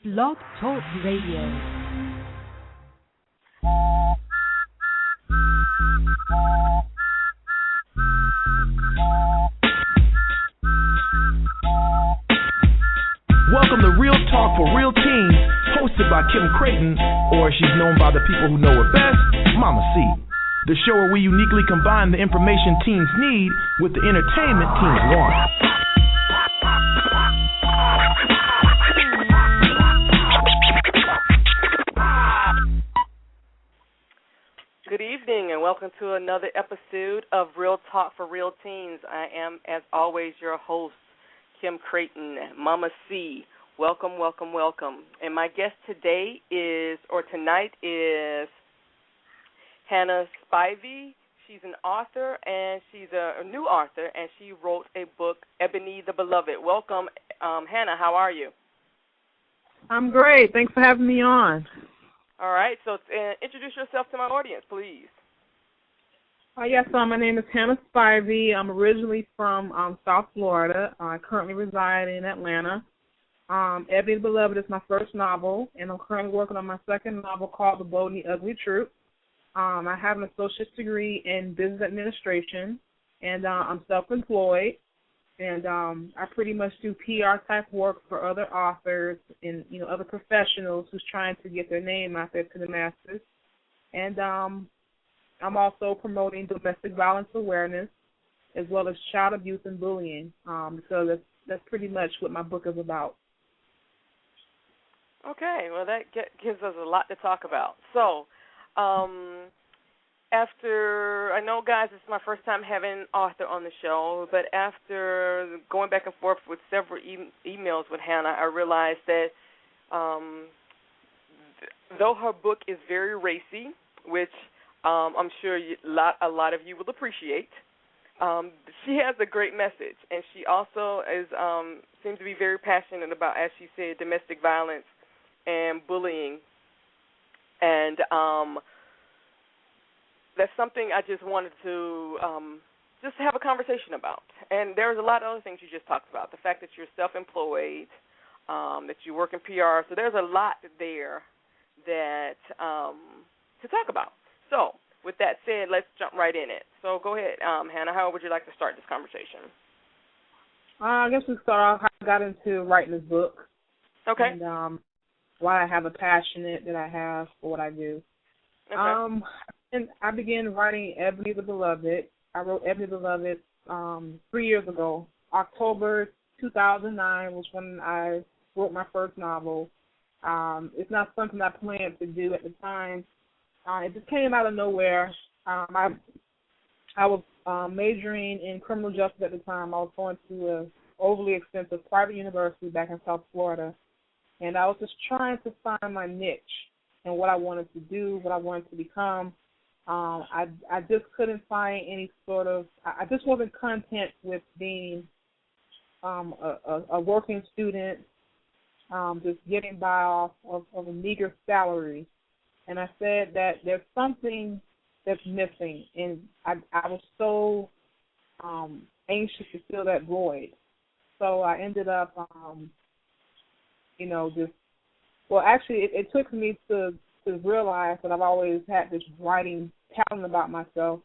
Blog Talk Radio. Welcome to Real Talk for Real Teens, hosted by Kim Creighton, or as she's known by the people who know her best, Mama C. The show where we uniquely combine the information teens need with the entertainment teens want. Good evening and welcome to another episode of Real Talk for Real Teens. I am, as always, your host, Kim Creighton, Mama C. Welcome, welcome, welcome. And my guest tonight is Hannah Spivey. She's an author, and she's a new author, and she wrote a book, Ebony the Beloved. Welcome, Hannah. How are you? I'm great. Thanks for having me on. All right. So introduce yourself to my audience, please. Yes, my name is Hannah Spivey. I'm originally from South Florida. I currently reside in Atlanta. Ebony the Beloved is my first novel, and I'm currently working on my second novel called The Bold and the Ugly Truth. I have an associate's degree in business administration, and I'm self-employed, and I pretty much do PR type work for other authors and other professionals who's trying to get their name out there to the masses. And I'm also promoting domestic violence awareness as well as child abuse and bullying. So that's pretty much what my book is about. Okay, well, that gives us a lot to talk about. So, after, I know, guys, this is my first time having an author on the show, but after going back and forth with several emails with Hannah, I realized that though her book is very racy, which I'm sure a lot of you will appreciate, she has a great message, and she also seems to be very passionate about, as she said, domestic violence and bullying, and that's something I just wanted to just have a conversation about. And there's a lot of other things you just talked about, the fact that you're self-employed, that you work in PR, so there's a lot there that to talk about. So with that said, let's jump right in it. So go ahead, Hannah, how would you like to start this conversation? I guess we start off how I got into writing this book. Okay. And why I have a passion that I have for what I do. Okay. And I began writing Ebony the Beloved. I wrote Ebony the Beloved 3 years ago. October 2009 was when I wrote my first novel. It's not something I planned to do at the time. It just came out of nowhere. I was majoring in criminal justice at the time. I was going to an overly expensive private university back in South Florida. And I was just trying to find my niche and what I wanted to do, what I wanted to become. I just couldn't find any sort of, I just wasn't content with being a working student, just getting by off of a meager salary. And I said that there's something that's missing, and I was so anxious to fill that void. So I ended up, it took me to realize that I've always had this writing talent about myself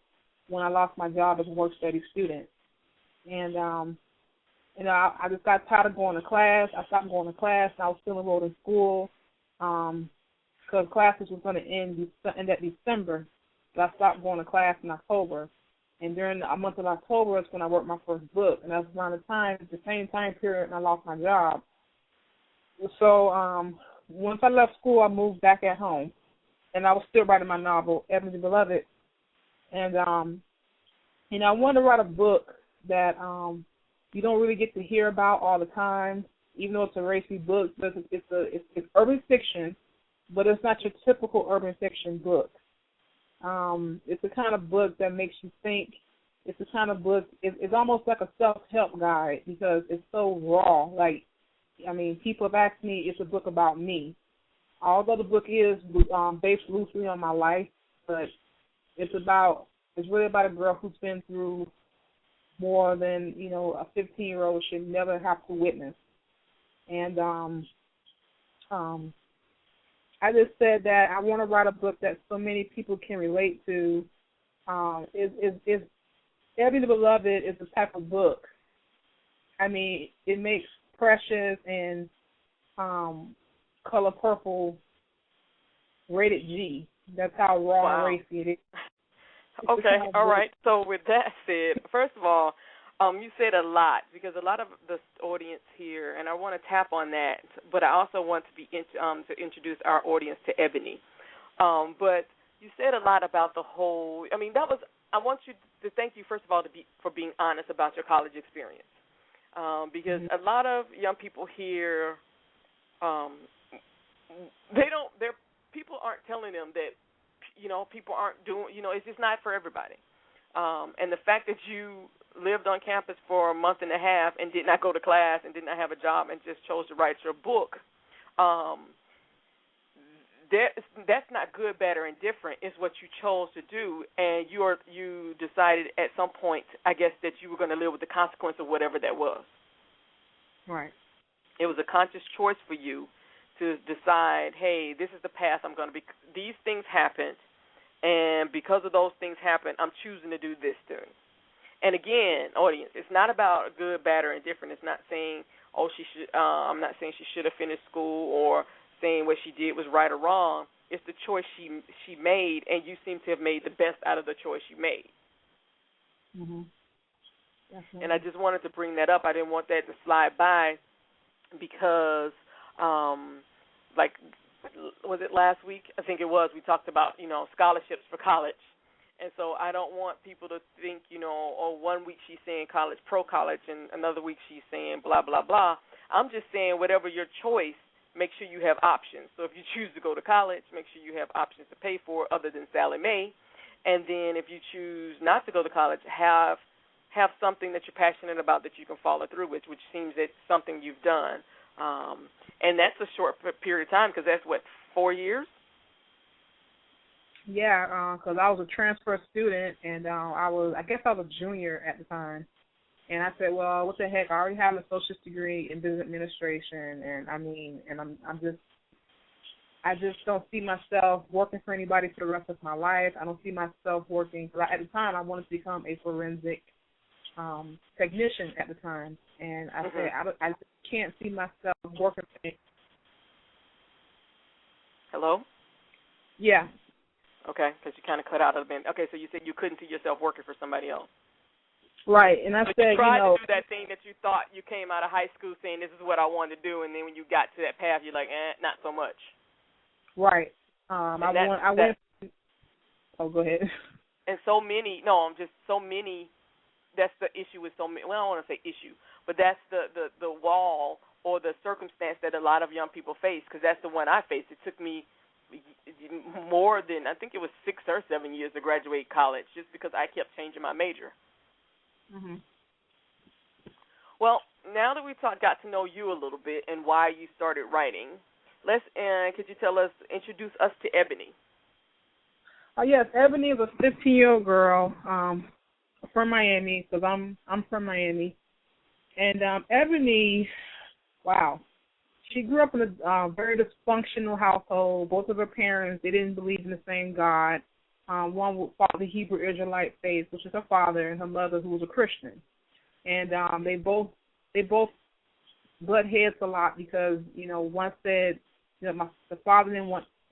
when I lost my job as a work-study student. And, I just got tired of going to class. I stopped going to class, and I was still enrolled in school because classes was going to end that December. So I stopped going to class in October. And during the month of October is when I wrote my first book, and that was around the same time period when I lost my job. So once I left school, I moved back at home, and I was still writing my novel, Ebony the Beloved. And, I wanted to write a book that you don't really get to hear about all the time, even though it's a racy book. It's urban fiction, but it's not your typical urban fiction book. It's the kind of book that makes you think. It's the kind of book, it's almost like a self-help guide because it's so raw. People have asked me, it's a book about me. Although the book is based loosely on my life, but it's really about a girl who's been through more than, a 15-year-old should never have to witness. And I just said that I want to write a book that so many people can relate to. Is Ebony the Beloved is the type of book. I mean, it makes Precious and Color Purple rated G. That's how raw and racy it is. Okay, all right. So with that said, first of all, you said a lot, because a lot of the audience here, and I want to tap on that, but I also want to to introduce our audience to Ebony. But you said a lot about the whole. I mean, I want you to thank you first of all for being honest about your college experience, because a lot of young people here, people aren't telling them that, people aren't doing, it's just not for everybody. And the fact that you lived on campus for a month and a half and did not go to class and did not have a job and just chose to write your book, that's not good, bad, or indifferent. It's what you chose to do, and you decided at some point, I guess, that you were going to live with the consequence of whatever that was. Right. It was a conscious choice for you to decide, hey, this is the path I'm going to be. These things happened, and because of those things happen, I'm choosing to do this thing. And again, audience, it's not about good, bad, or indifferent. It's not saying, I'm not saying she should have finished school, or saying what she did was right or wrong. It's the choice she made, and you seem to have made the best out of the choice you made. Mm-hmm. Definitely. And I just wanted to bring that up. I didn't want that to slide by, because, was it last week? I think it was. We talked about, scholarships for college. And so I don't want people to think, 1 week she's saying college, pro-college, and another week she's saying blah, blah, blah. I'm just saying whatever your choice, make sure you have options. So if you choose to go to college, make sure you have options to pay for other than Sally Mae. And then if you choose not to go to college, have something that you're passionate about that you can follow through with, which seems that's something you've done. And that's a short period of time, because that's, 4 years? Yeah, because I was a transfer student, and I guess I was a junior at the time. And I said, well, what the heck? I already have an associate's degree in business administration, and I just don't see myself working for anybody for the rest of my life. I don't see myself working. At the time, I wanted to become a forensic technician at the time, and I said I just can't see myself working for anybody. Hello? Yeah. Okay, because you kind of cut out a bit. Okay, so you said you couldn't see yourself working for somebody else. Right, and I said, you tried to do that thing that you thought you came out of high school saying this is what I wanted to do, and then when you got to that path, you're like, not so much. Right. I went. Oh, go ahead. And so many. That's the issue with so many. Well, I don't want to say issue, but that's the wall or the circumstance that a lot of young people face, because that's the one I faced. It took me more than, I think it was 6 or 7 years to graduate college, just because I kept changing my major. Mm-hmm. Well, now that we've got to know you a little bit and why you started writing, could you introduce us to Ebony? Yes, Ebony is a 15-year-old girl from Miami, because I'm from Miami. And Ebony, wow, she grew up in a very dysfunctional household. Both of her parents, they didn't believe in the same God. One would follow the Hebrew Israelite faith, which is her father, and her mother, who was a Christian. And they both butt heads a lot, because one said the father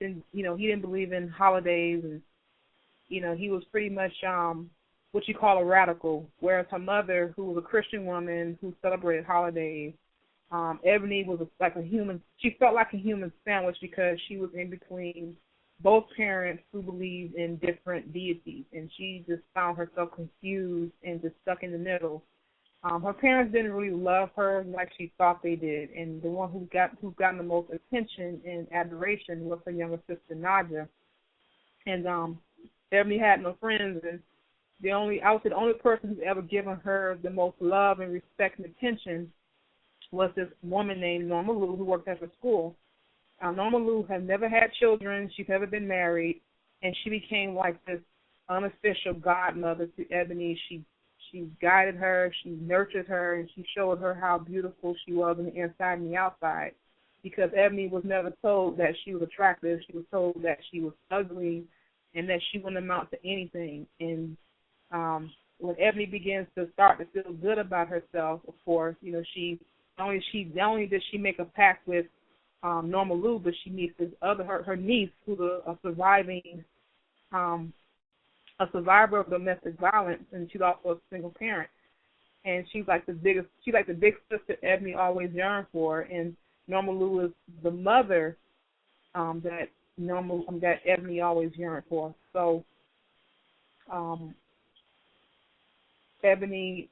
he didn't believe in holidays, and he was pretty much what you call a radical. Whereas her mother, who was a Christian woman who celebrated holidays, Ebony was like a human. She felt like a human sandwich, because she was in between both parents who believed in different deities, and she just found herself confused and just stuck in the middle. Her parents didn't really love her like she thought they did, and the one who's gotten the most attention and adoration was her younger sister Nadia. And Ebony had no friends, and the only person who's ever given her the most love and respect and attention was this woman named Norma Lou, who worked at her school. Norma Lou had never had children. She's never been married, and she became like this unofficial godmother to Ebony. She guided her, she nurtured her, and she showed her how beautiful she was on the inside and the outside. because Ebony was never told that she was attractive. She was told that she was ugly and that she wouldn't amount to anything. And when Ebony begins to start to feel good about herself, of course, you know, not only did she make a pact with Norma Lou, but she meets this her niece, who's a survivor of domestic violence, and she's also a single parent. And she's like the big sister Ebony always yearned for, and Norma Lou is the mother that Ebony always yearned for. So Ebony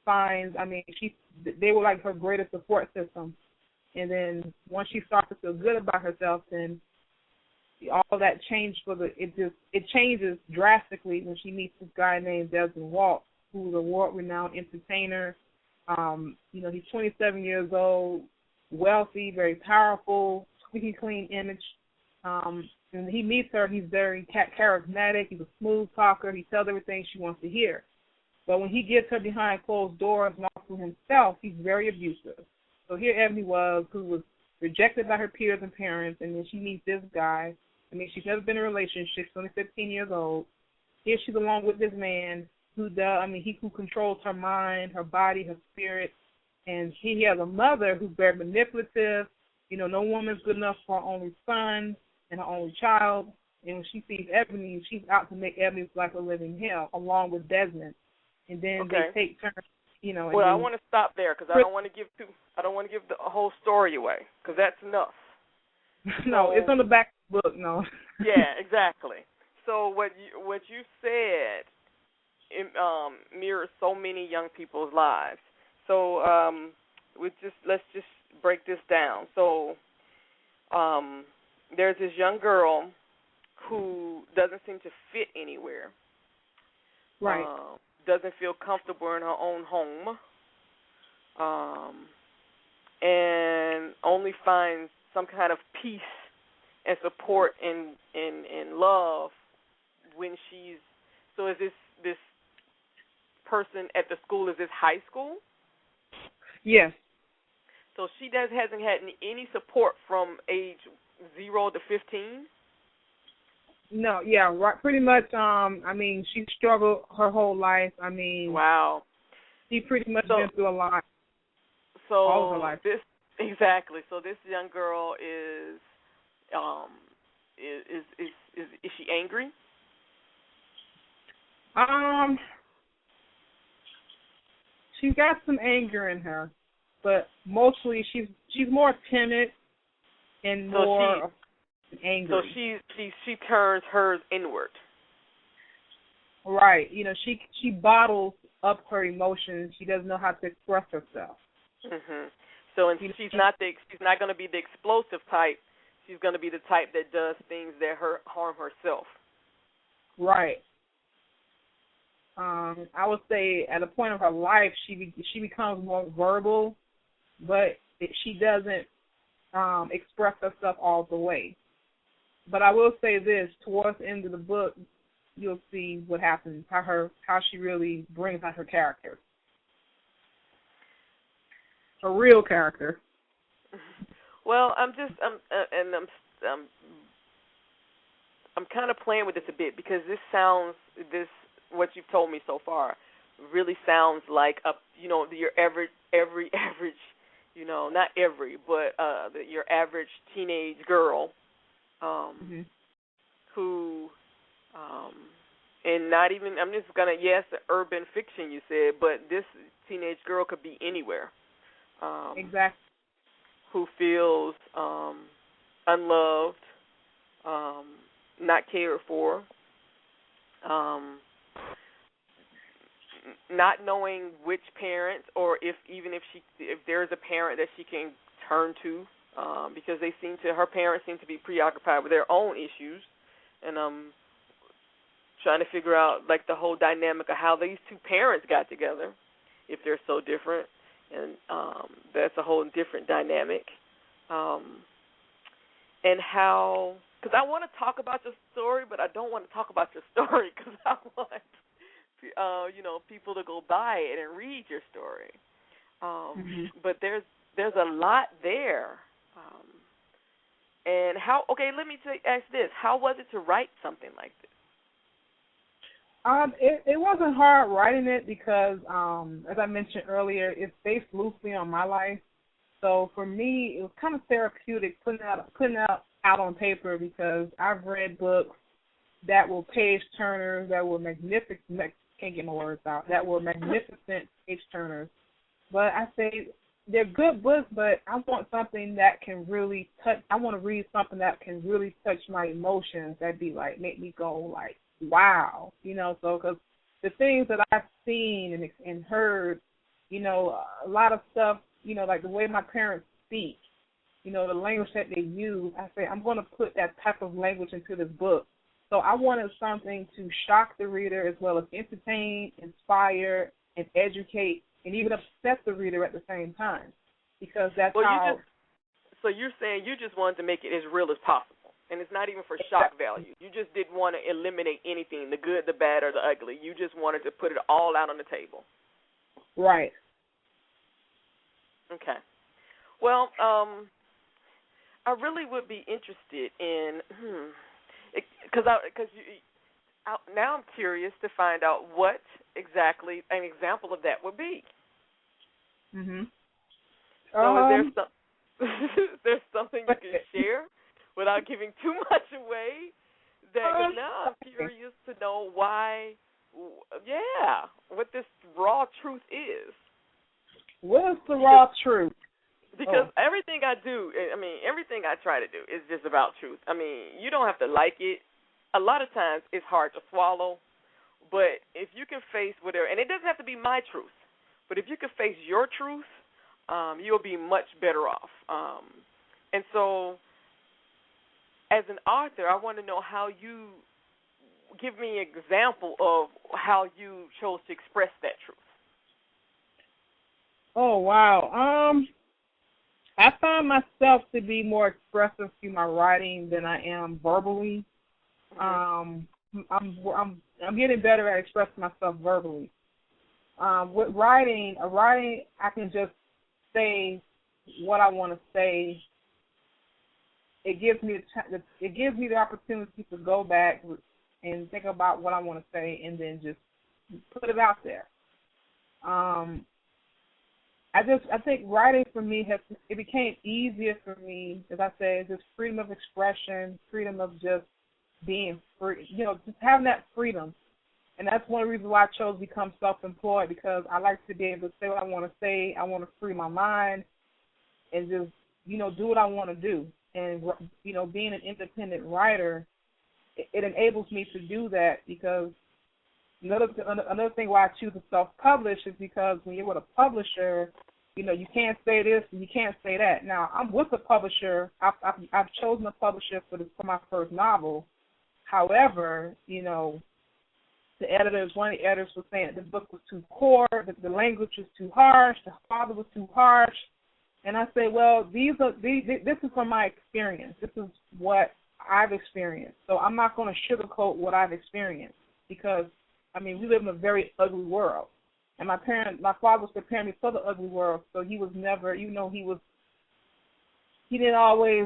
finds, they were like her greatest support system. And then once she starts to feel good about herself, then all that changed it changes drastically when she meets this guy named Desmond Waltz, who's a world-renowned entertainer. You know, he's 27 years old, wealthy, very powerful, squeaky clean image. And he meets her, he's very charismatic, he's a smooth talker, he tells everything she wants to hear. But when he gets her behind closed doors and all to himself, he's very abusive. So here Ebony was, who was rejected by her peers and parents, and then she meets this guy. I mean, she's never been in a relationship, she's only 15 years old. Here she's along with this man who controls her mind, her body, her spirit. And he has a mother who's very manipulative. You know, no woman's good enough for her only son and her only child. And when she sees Ebony, she's out to make Ebony's life a living hell, along with Desmond. And then they take turns, you know. Well, I want to stop there because I don't want to give the whole story away, because that's enough. No, it's on the back of the book. No. Yeah, exactly. So what you said mirrors so many young people's lives. So let's just break this down. So there's this young girl who doesn't seem to fit anywhere. Right. Doesn't feel comfortable in her own home. And only finds some kind of peace and support and love when she's. So is this person at the school, is this high school? Yes. So she hasn't had any support from age 0 to 15? No, yeah, right. Pretty much. She struggled her whole life. Wow. She pretty much been through a lot. So all of her life. Exactly. So this young girl is she angry? She's got some anger in her, but mostly she's more timid and more angry. So she turns hers inward. Right. You know, she bottles up her emotions. She doesn't know how to express herself. Mhm. So she's not going to be the explosive type. She's going to be the type that does things that harm herself. Right. I would say at a point of her life, she becomes more verbal, but she doesn't express herself all the way. But I will say this: towards the end of the book, you'll see what happens, how she really brings out her character, her real character. Well, I'm kind of playing with this a bit because what you've told me so far really sounds like your average, not every, but your average teenage girl, who, and not even, I'm just gonna, yes, urban fiction you said, but this teenage girl could be anywhere. Exactly. Who feels unloved, not cared for, not knowing which parent, or if there is a parent that she can turn to, because her parents seem to be preoccupied with their own issues, and trying to figure out like the whole dynamic of how these two parents got together, if they're so different. And that's a whole different dynamic. And how, because I want to talk about your story, but I don't want to talk about your story because I want, people to go buy it and read your story. But there's there's a lot there. And how? Okay, let me ask this: how was it to write something like this? It wasn't hard writing it because, as I mentioned earlier, it's based loosely on my life. So for me, it was kind of therapeutic putting out on paper because I've read books that were page turners, that were magnificent. Can't get my words out. That were magnificent page turners. But I say they're good books, but I want something that can really touch. I want to read something that can really touch my emotions. That'd be like make me go like, wow, So because the things that I've seen and heard, a lot of stuff, like the way my parents speak, the language that they use. I say I'm going to put that type of language into this book. So I wanted something to shock the reader as well as entertain, inspire, and educate, and even upset the reader at the same time, because that's how. So you're saying you just wanted to make it as real as possible, and it's not even for shock value. You just didn't want to eliminate anything, the good, the bad, or the ugly. You just wanted to put it all out on the table. Right. Okay. Well, I really would be interested in, because now I'm curious to find out what exactly an example of that would be. Mhm. So is there's something you can share without giving too much away? Because now I'm curious to know why. Yeah, what this raw truth is. What is the raw truth? Because everything I do, everything I try to do is just about truth. You don't have to like it. A lot of times it's hard to swallow, but if you can face whatever, and it doesn't have to be my truth, but if you can face your truth, you'll be much better off. And so as an author, I want to know how you give me an example of how you chose to express that truth. Oh, wow. I find myself to be more expressive through my writing than I am verbally. I'm getting better at expressing myself verbally. With writing, I can just say what I want to say. It gives me the opportunity to go back and think about what I want to say and then just put it out there. I think writing for me it became easier for me, as I said, just freedom of expression, freedom of just being free, just having that freedom. And that's one reason why I chose to become self-employed, because I like to be able to say what I want to say. I want to free my mind and just, do what I want to do. And, being an independent writer, it enables me to do that, because another thing why I choose to self-publish is because when you're with a publisher, you can't say this and you can't say that. Now, I'm with a publisher. I've chosen a publisher for my first novel. However, one of the editors was saying that the book was too core, that the language was too harsh, the father was too harsh. And I say, well, this is from my experience. This is what I've experienced. So I'm not going to sugarcoat what I've experienced, because we live in a very ugly world. And my father was preparing me for the ugly world, so he was never, he didn't always,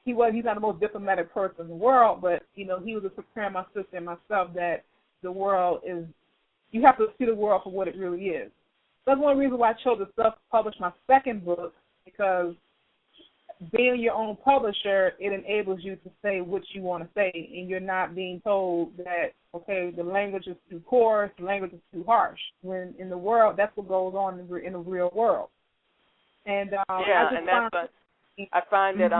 he's not the most diplomatic person in the world, but, he was just preparing my sister and myself that the world is, you have to see the world for what it really is. That's one reason why I chose to self-publish my second book, because being your own publisher, it enables you to say what you want to say, and you're not being told that, okay, the language is too coarse, the language is too harsh. When in the world, that's what goes on in the real world. And I find that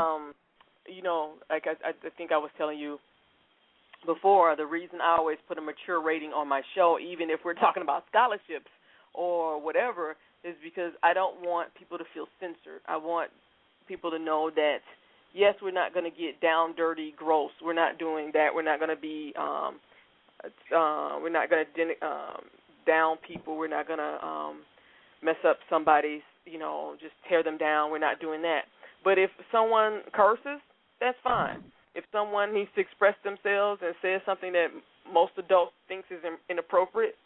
like I think I was telling you before, the reason I always put a mature rating on my show, even if we're talking about scholarships or whatever, is because I don't want people to feel censored. I want people to know that, yes, we're not going to get down, dirty, gross. We're not doing that. We're not going to be, we're not going to down people. We're not going to mess up somebody's, just tear them down. We're not doing that. But if someone curses, that's fine. If someone needs to express themselves and says something that most adults think is inappropriate,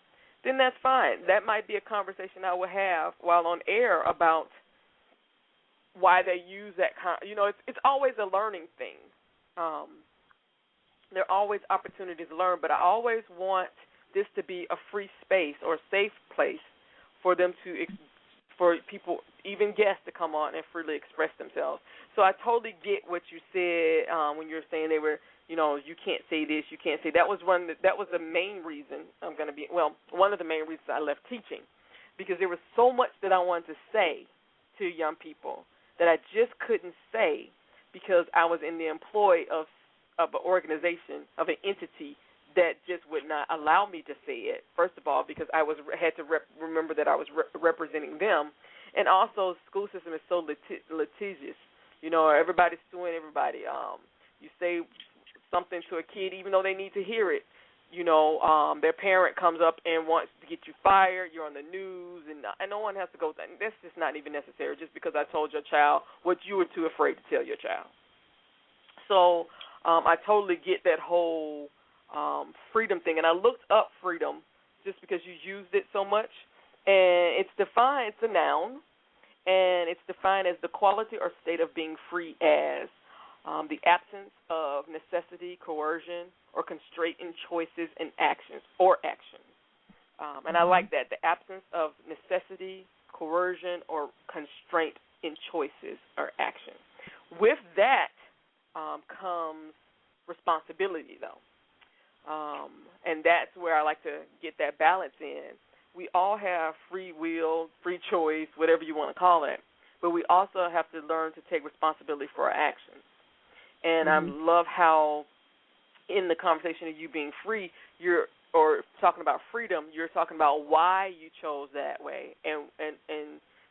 then that's fine. That might be a conversation I would have while on air about why they use that it's always a learning thing. There are always opportunities to learn, but I always want this to be a free space or a safe place for them for people, even guests, to come on and freely express themselves. So I totally get what you said when you were saying they were, you can't say this, you can't say that. Was the main reason one of the main reasons I left teaching, because there was so much that I wanted to say to young people that I just couldn't say because I was in the employ of an organization, of an entity that just would not allow me to say it. First of all, because I had to remember that I was representing them, and also the school system is so litigious. Everybody's suing everybody. You say something to a kid, even though they need to hear it. Their parent comes up and wants to get you fired. You're on the news, and no one has to go. That's just not even necessary. Just because I told your child what you were too afraid to tell your child. So I totally get that whole freedom thing, and I looked up freedom just because you used it so much, and it's defined. It's a noun, and it's defined as the quality or state of being free as the absence of necessity, coercion, or constraint in choices and actions or actions. And I like that, the absence of necessity, coercion, or constraint in choices or actions. With that comes responsibility, though. And that's where I like to get that balance in. We all have free will, free choice, whatever you want to call it, but we also have to learn to take responsibility for our actions. And I love how in the conversation of you being free, or talking about freedom, you're talking about why you chose that way, and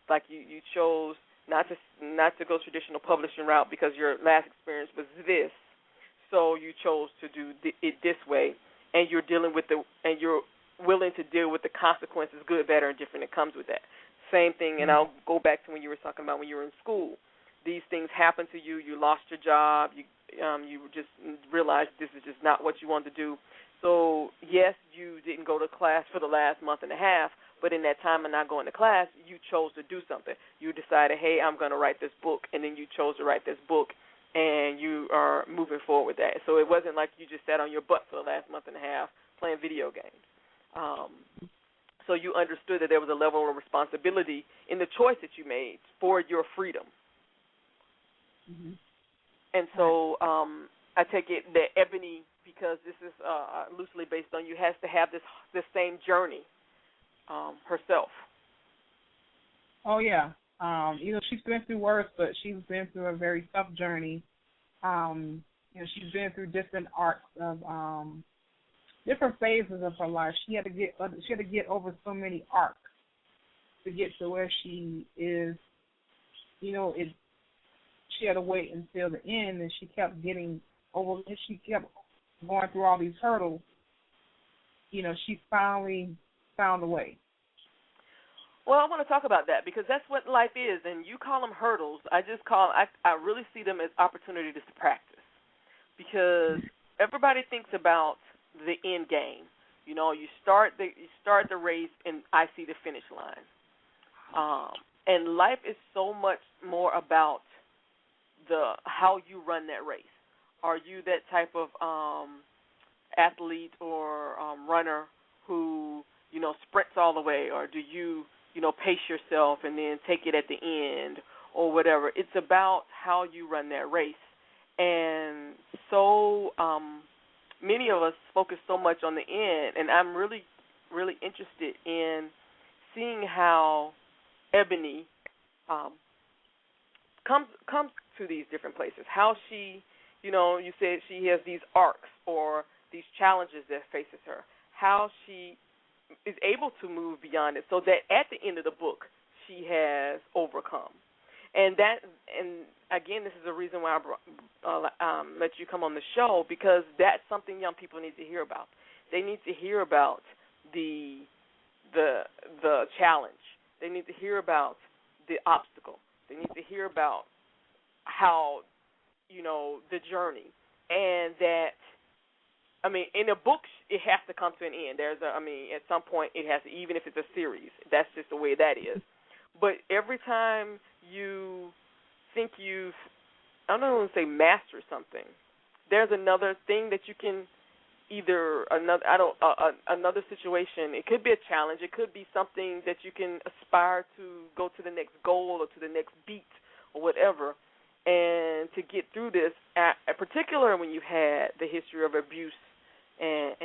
like you chose not to go traditional publishing route because your last experience was this. So you chose to do it this way, and you're you're willing to deal with the consequences, good, bad, or indifferent, that comes with that. Same thing, and I'll go back to when you were talking about when you were in school. These things happened to you. You lost your job. You just realized this is just not what you wanted to do. So yes, you didn't go to class for the last month and a half, but in that time of not going to class, you chose to do something. You decided, hey, I'm going to write this book, and then you chose to write this book. And you are moving forward with that. So it wasn't like you just sat on your butt for the last month and a half playing video games. So you understood that there was a level of responsibility in the choice that you made for your freedom. Mm-hmm. And so I take it that Ebony, because this is loosely based on you, has to have this same journey herself. Oh, yeah. She's been through worse, but she's been through a very tough journey. She's been through different arcs of different phases of her life. She had to get over so many arcs to get to where she is. She had to wait until the end, and she kept getting over. She kept going through all these hurdles. She finally found a way. Well, I want to talk about that because that's what life is, and you call them hurdles. I really see them as opportunities to practice, because everybody thinks about the end game. You start the race, and I see the finish line. And life is so much more about how you run that race. Are you that type of athlete or runner who sprints all the way, or do you pace yourself and then take it at the end or whatever? It's about how you run that race. And so many of us focus so much on the end, and I'm really, really interested in seeing how Ebony comes to these different places, how she, you said she has these arcs or these challenges that faces her, how she is able to move beyond it so that at the end of the book she has overcome. And again, this is the reason why I let you come on the show, because that's something young people need to hear about. They need to hear about the challenge. They need to hear about the obstacle. They need to hear about how, the journey, and that, in a book, it has to come to an end. At some point, it has to, even if it's a series. That's just the way that is. But every time you think you've, I don't want to say mastered something. There's another thing that you can either another situation. It could be a challenge. It could be something that you can aspire to go to the next goal or to the next beat or whatever, and to get through this. Particularly when you had the history of abuse and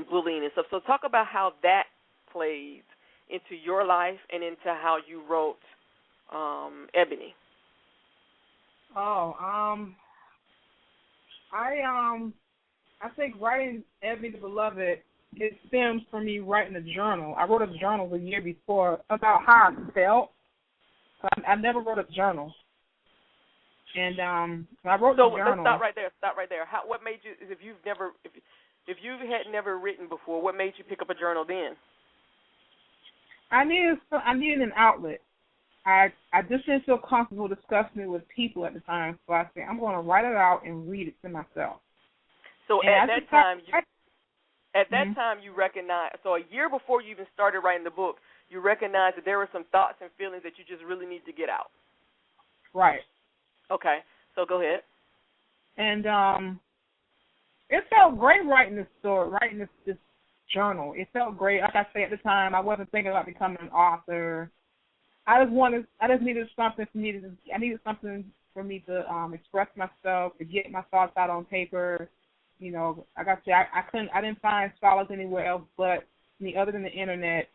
bullying and stuff. So talk about how that plays into your life and into how you wrote Ebony. I think writing Ebony the Beloved, it stems from me writing a journal. I wrote a journal a year before about how I felt. I never wrote a journal. And I wrote the journal. So let's stop right there. What made you, if you had never written before, what made you pick up a journal then? I needed an outlet. I just didn't feel comfortable discussing it with people at the time, so I said, I'm going to write it out and read it to myself. So at that time you recognized, so a year before you even started writing the book, you recognized that there were some thoughts and feelings that you just really need to get out. Right. Okay, so go ahead. And it felt great writing this story, writing this journal. It felt great. Like I said, at the time, I wasn't thinking about becoming an author. I just needed something for me to. I needed something for me to express myself, to get my thoughts out on paper. You know, like I said, I didn't find solace anywhere else but other than the internet.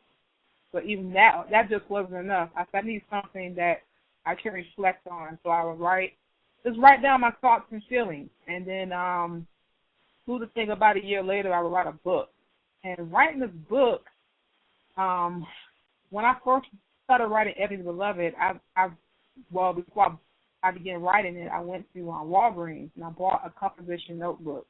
But even that just wasn't enough. I said I need something that I can reflect on. So I would write down my thoughts and feelings, and then who to think about a year later, I would write a book. And writing this book, when I first started writing Ebony the Beloved, before I began writing it, I went to Walgreens and I bought a composition notebook.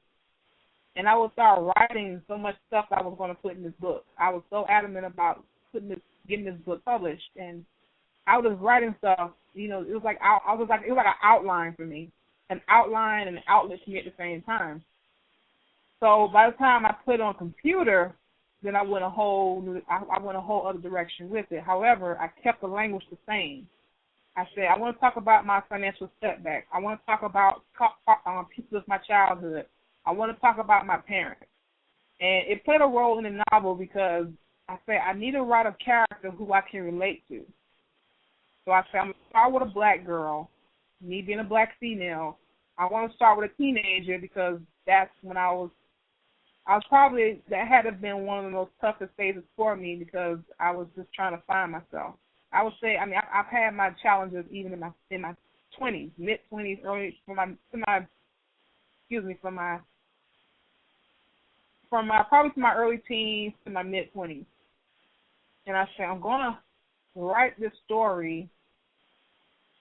And I would start writing so much stuff I was going to put in this book. I was so adamant about getting this book published, and I was just writing stuff. You know, it was like an outline for me, an outline and an outlet to me at the same time. So by the time I put it on computer, then I went a whole other direction with it. However, I kept the language the same. I said, I want to talk about my financial setback. I want to talk about pieces of my childhood. I want to talk about my parents. And it played a role in the novel because I said I need to write a character who I can relate to. So I said I'm going to start with a black girl, me being a black female. I want to start with a teenager because that's when I was probably, that had to have been one of the most toughest phases for me because I was just trying to find myself. I would say, I've had my challenges even in my 20s, mid-20s, probably from my early teens to my mid-20s. And I said, I'm going to write this story,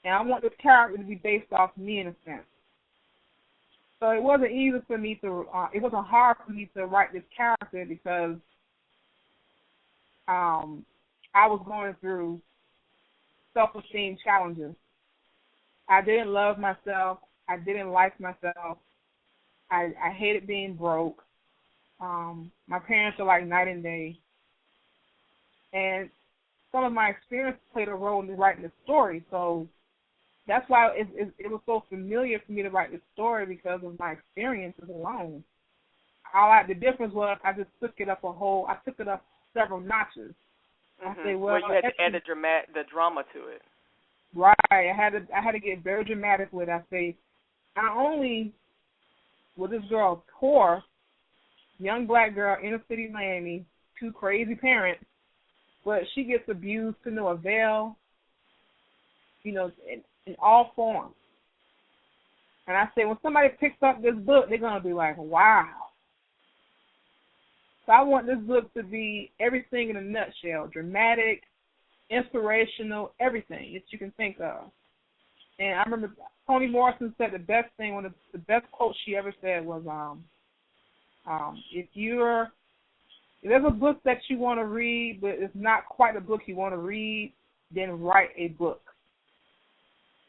and I want this character to be based off me in a sense. So it wasn't easy for me it wasn't hard for me to write this character because I was going through self-esteem challenges. I didn't love myself. I didn't like myself. I hated being broke. My parents are like night and day. And some of my experience played a role in writing the story. So that's why it was so familiar for me to write this story because of my experiences alone. The difference was I just took it up several notches. Mm-hmm. I say, well, you had to add the drama to it. Right. I had to get very dramatic with it. I say, not only was this girl poor, young black girl, inner city Miami, two crazy parents, but she gets abused to no avail, in all forms. And I say, when somebody picks up this book, they're going to be like, wow. So I want this book to be everything in a nutshell, dramatic, inspirational, everything that you can think of. And I remember Toni Morrison said the best thing, one of the best quotes she ever said was, if there's a book that you want to read, but it's not quite a book you want to read, then write a book.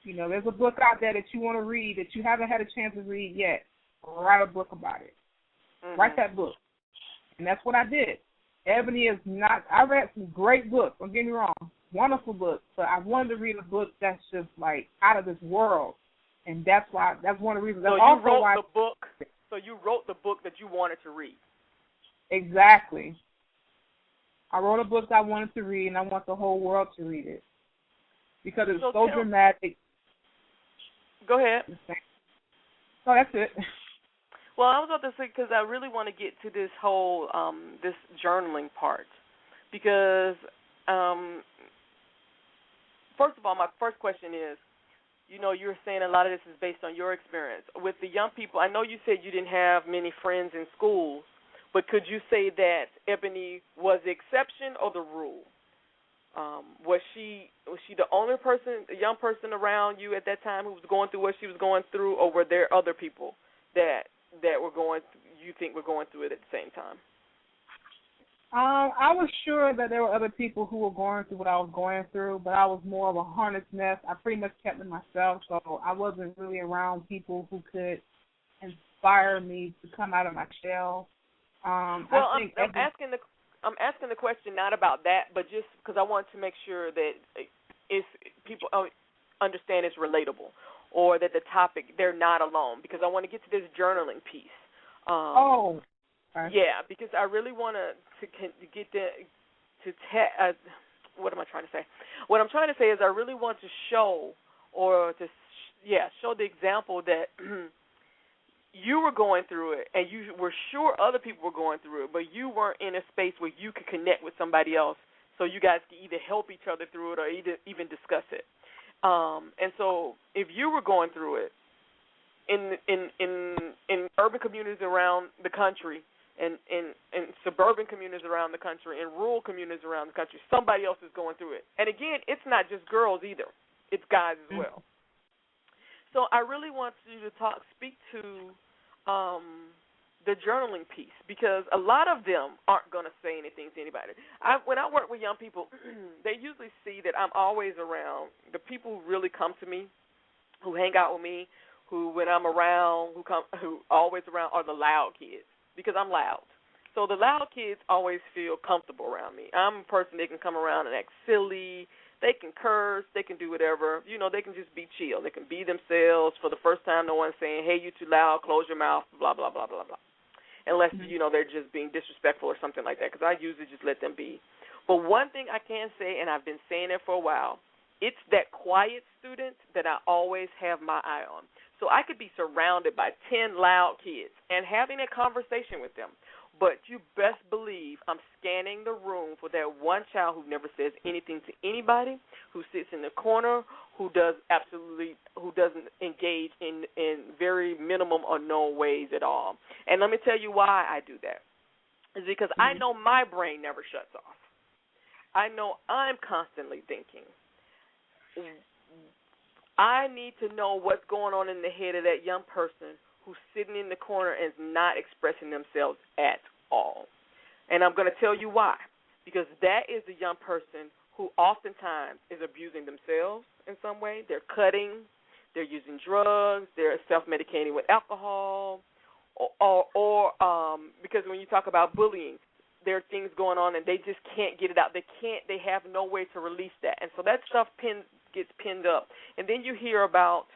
There's a book out there that you want to read that you haven't had a chance to read yet. Write a book about it. Mm-hmm. Write that book. And that's what I did. Ebony is not, I read some great books, don't get me wrong, wonderful books, but I wanted to read a book that's just like out of this world, and that's one of the reasons. So you wrote the book. So you wrote the book that you wanted to read. Exactly. I wrote a book that I wanted to read, and I want the whole world to read it because it's so dramatic. Go ahead. Oh, that's it. Well, I was about to say, because I really want to get to this whole this journaling part, because first of all, my first question is, you know, you're saying a lot of this is based on your experience with the young people. I know you said you didn't have many friends in school, but could you say that Ebony was the exception or the rule? Was she the only person, a young person around you at that time who was going through what she was going through, or were there other people that were going, you think were going through it at the same time? I was sure that there were other people who were going through what I was going through, but I was more of a hornet's nest. I pretty much kept it myself, so I wasn't really around people who could inspire me to come out of my shell. I'm asking the question not about that, but just because I want to make sure that if people understand it's relatable, or that the topic, they're not alone, because I want to get to this journaling piece. Okay. Yeah, because I really want to get what am I trying to say? What I'm trying to say is I really want to show the example that you were going through it, and you were sure other people were going through it, but you weren't in a space where you could connect with somebody else, so you guys could either help each other through it or even discuss it. And so, if you were going through it in urban communities around the country, and in suburban communities around the country, in rural communities around the country, somebody else is going through it. And again, it's not just girls either; it's guys as well. So I really want you to speak to the journaling piece, because a lot of them aren't going to say anything to anybody. When I work with young people, they usually see that I'm always around. The people who really come to me, who hang out with me, who when I'm around, who always around, are the loud kids, because I'm loud. So the loud kids always feel comfortable around me. I'm a person they can come around and act silly. They can curse. They can do whatever. You know, they can just be chill. They can be themselves. For the first time, no one's saying, hey, you too loud, close your mouth, blah, blah, blah, blah, blah. Unless, you know, they're just being disrespectful or something like that, because I usually just let them be. But one thing I can say, and I've been saying it for a while, it's that quiet student that I always have my eye on. So I could be surrounded by 10 loud kids and having a conversation with them, but you best believe I'm scanning the room for that one child who never says anything to anybody, who sits in the corner, who doesn't engage in very minimum or no ways at all. And let me tell you why I do that. It's because I know my brain never shuts off. I know I'm constantly thinking. I need to know what's going on in the head of that young person who's sitting in the corner and is not expressing themselves at all. And I'm going to tell you why. Because that is a young person who oftentimes is abusing themselves in some way. They're cutting, they're using drugs, they're self-medicating with alcohol, or because when you talk about bullying, there are things going on and they just can't get it out. They have no way to release that. And so that stuff gets pinned up. And then you hear about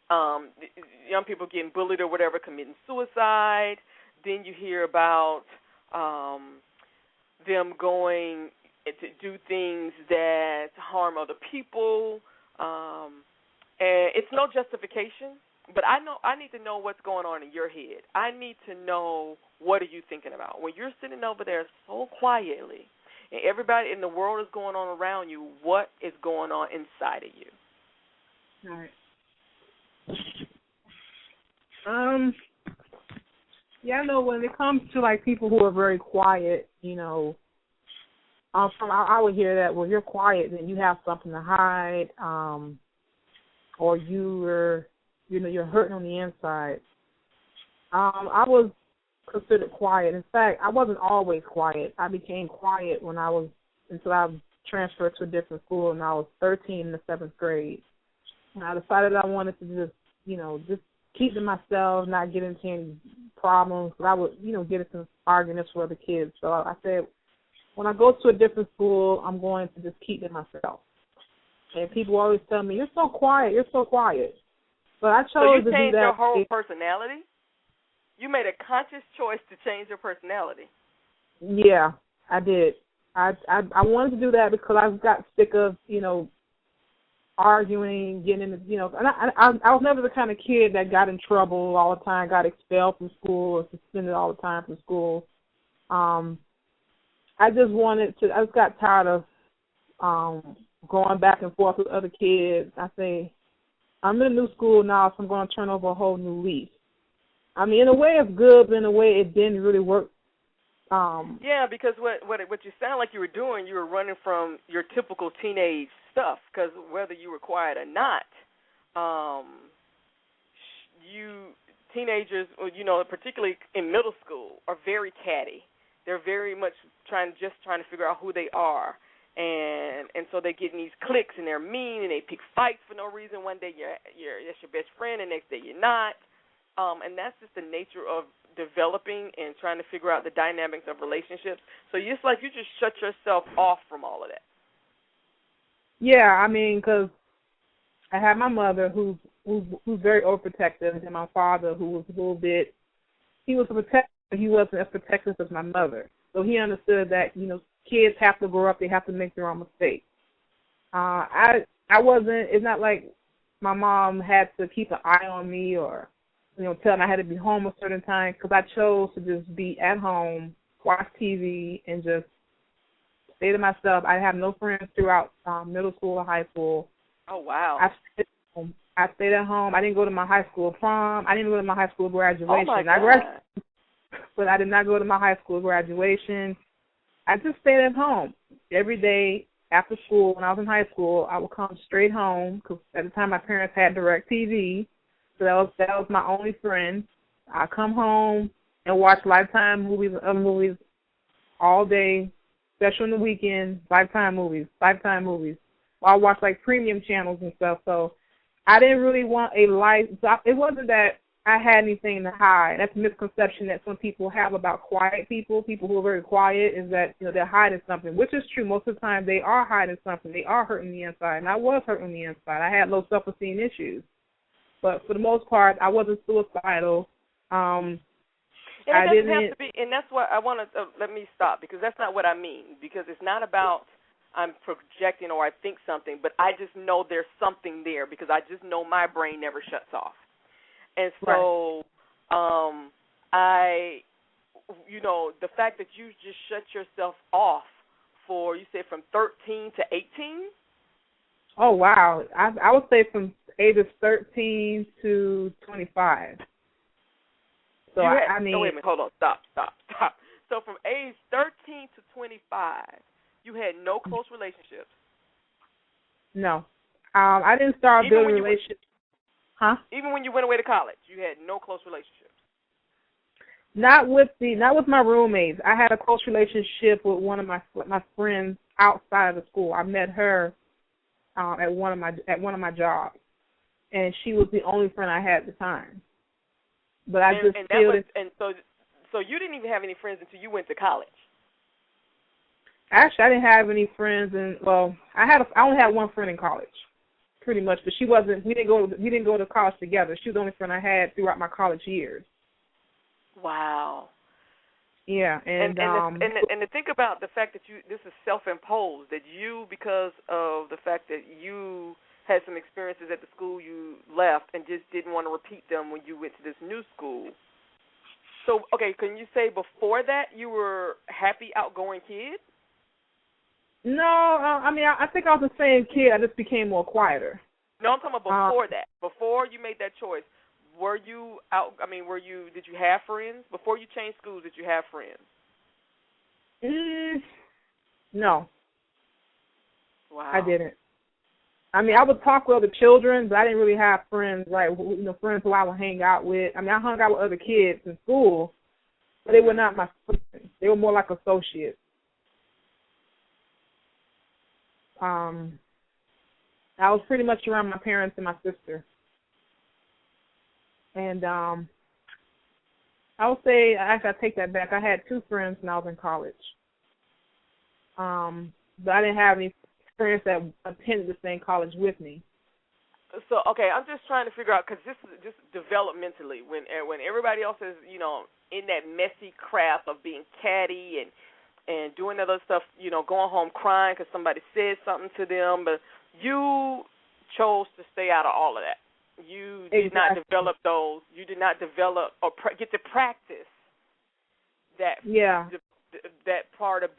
young people getting bullied or whatever, committing suicide. Then you hear about them going to do things that harm other people. And it's no justification, but I need to know what's going on in your head. I need to know, what are you thinking about? When you're sitting over there so quietly and everybody in the world is going on around you, what is going on inside of you? All right. Yeah, I know when it comes to like people who are very quiet, you know, I would hear that, well, you're quiet, then you have something to hide, or you're hurting on the inside. I was considered quiet. In fact, I wasn't always quiet. I became quiet until I transferred to a different school, and I was 13 in the 7th grade. And I decided I wanted to just keep to myself, not get into any problems. But I would, get into arguments with other kids. So I said, when I go to a different school, I'm going to just keep to myself. And people always tell me, you're so quiet, you're so quiet. But I chose to do that. So you changed your whole personality? You made a conscious choice to change your personality. Yeah, I did. I wanted to do that because I got sick of, arguing, getting into, and I was never the kind of kid that got in trouble all the time, got expelled from school or suspended all the time from school. I just got tired of going back and forth with other kids. I say, I'm in a new school now, so I'm going to turn over a whole new leaf. I mean, in a way it's good, but in a way it didn't really work. Yeah, because what you sound like you were doing, you were running from your typical teenage stuff, because whether you were quiet or not, teenagers, particularly in middle school, are very catty. They're very much trying to figure out who they are. And so they get in these cliques, and they're mean, and they pick fights for no reason. One day that's your best friend, and next day you're not. And that's just the nature of developing and trying to figure out the dynamics of relationships. So it's like you just shut yourself off from all of that. Yeah, I mean, because I have my mother who's very overprotective, and my father who was a little bit, he was a protector, but he wasn't as protective as my mother. So he understood that, kids have to grow up, they have to make their own mistakes. I wasn't, it's not like my mom had to keep an eye on me or, tell me I had to be home a certain time, because I chose to just be at home, watch TV, and just stay to myself. I have no friends throughout middle school or high school. Oh, wow. I stayed at home. I didn't go to my high school prom. I didn't go to my high school graduation. Oh, my God. But I did not go to my high school graduation. I just stayed at home. Every day after school, when I was in high school, I would come straight home, because at the time my parents had DirecTV, so that was my only friend. I'd come home and watch Lifetime movies and other movies all day, especially on the weekends, Lifetime movies. I watched like premium channels and stuff, so I didn't really want a life. It wasn't that I had anything to hide. That's a misconception that some people have about quiet people who are very quiet, is that they're hiding something, which is true. Most of the time they are hiding something. They are hurting the inside, and I was hurting the inside. I had low self-esteem issues. But for the most part, I wasn't suicidal. And it doesn't have to be, and that's what I want to, let me stop, because that's not what I mean, because it's not about I'm projecting or I think something, but I just know there's something there, because I just know my brain never shuts off. And so the fact that you just shut yourself off for, you said, from 13 to 18? Oh, wow. I would say from ages 13 to 25. So, I mean... Oh, wait a minute. Hold on. Stop. So from age 13 to 25, you had no close relationships? No. I didn't start building relationships. Huh? Even when you went away to college, you had no close relationships? Not with my roommates. I had a close relationship with one of my friends outside of the school. I met her at one of my jobs, and she was the only friend I had at the time. But so you didn't even have any friends until you went to college. Actually, I didn't have any friends, I only had one friend in college, pretty much. But she wasn't. We didn't go to college together. She was the only friend I had throughout my college years. Wow. Yeah, and to think about the fact that this is self-imposed, that you, because of the fact that you had some experiences at the school you left and just didn't want to repeat them when you went to this new school. So, okay, can you say before that you were happy, outgoing kid? No, I think I was the same kid. I just became more quieter. No, I'm talking about before that. Before you made that choice, did you have friends? Before you changed schools, did you have friends? No. Wow. I didn't. I would talk with other children, but I didn't really have friends, friends who I would hang out with. I hung out with other kids in school, but they were not my friends. They were more like associates. I was pretty much around my parents and my sister. And I would say, actually, I take that back. I had two friends when I was in college. but I didn't have any friends that attended the same college with me. So, okay, I'm just trying to figure out, because this is just developmentally, when everybody else is, in that messy crap of being catty and doing other stuff, going home crying because somebody said something to them, but you chose to stay out of all of that. You did not develop those. You did not develop or get to practice that. Yeah. That part of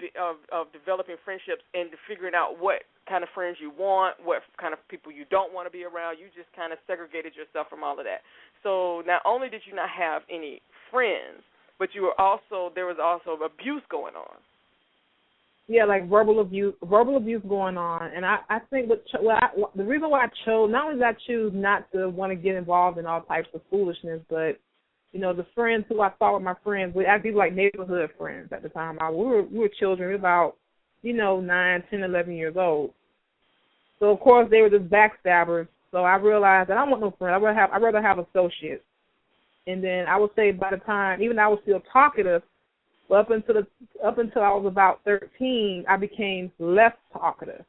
developing friendships and figuring out what kind of friends you want, what kind of people you don't want to be around. You just kind of segregated yourself from all of that. So not only did you not have any friends, but there was also abuse going on. Yeah, like verbal abuse going on. And I think the reason why I chose, not only did I choose not to want to get involved in all types of foolishness, but the friends who I thought were my friends, I'd be like neighborhood friends at the time. We were children, we were about, 9, 10, 11 years old. So, of course, they were just backstabbers. So I realized that I don't want no friends. I'd rather have associates. And then I would say by the time, even though I was still talkative, but up until I was about 13, I became less talkative.